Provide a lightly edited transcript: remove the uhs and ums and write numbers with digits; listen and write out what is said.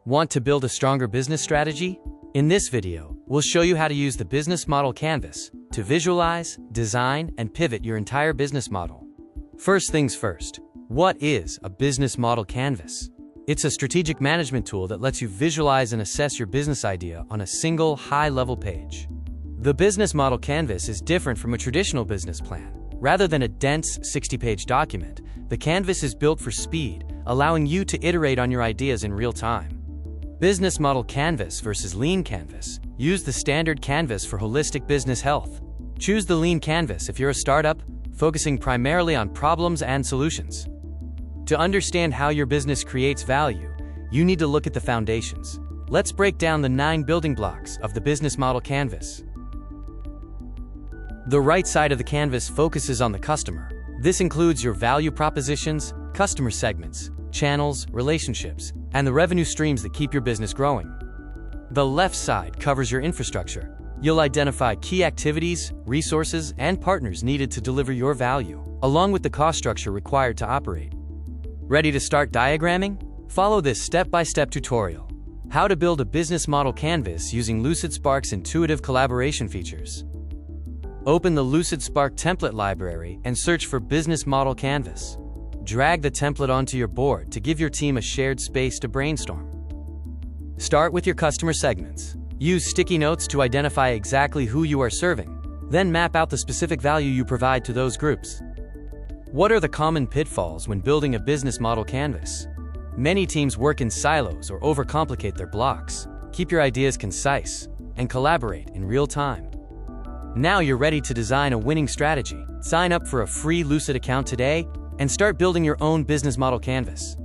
Want to build a stronger business strategy? In this video, we'll show you how to use the business model canvas to visualize, design, and pivot your entire business model. First things first, what is a business model canvas? It's a strategic management tool that lets you visualize and assess your business idea on a single high-level page. The business model canvas is different from a traditional business plan. Rather than a dense 60-page document, the canvas is built for speed, allowing you to iterate on your ideas in real time. Business model canvas versus lean canvas. Use the standard canvas for holistic business health. Choose the lean canvas if you're a startup, focusing primarily on problems and solutions. To understand how your business creates value, you need to look at the foundations. Let's break down the 9 building blocks of the business model canvas. The right side of the canvas focuses on the customer. This includes your value propositions, customer segments, channels, relationships, and the revenue streams that keep your business growing. The left side covers your infrastructure. You'll identify key activities, resources, and partners needed to deliver your value, along with the cost structure required to operate. Ready to start diagramming? Follow this step-by-step tutorial. How to build a business model canvas using Lucidspark's intuitive collaboration features. Open the Lucidspark template library and search for Business Model Canvas. Drag the template onto your board to give your team a shared space to brainstorm. Start with your customer segments. Use sticky notes to identify exactly who you are serving, then map out the specific value you provide to those groups. What are the common pitfalls when building a business model canvas? Many teams work in silos or overcomplicate their blocks. Keep your ideas concise and collaborate in real time. Now you're ready to design a winning strategy. Sign up for a free Lucid account today and start building your own business model canvas.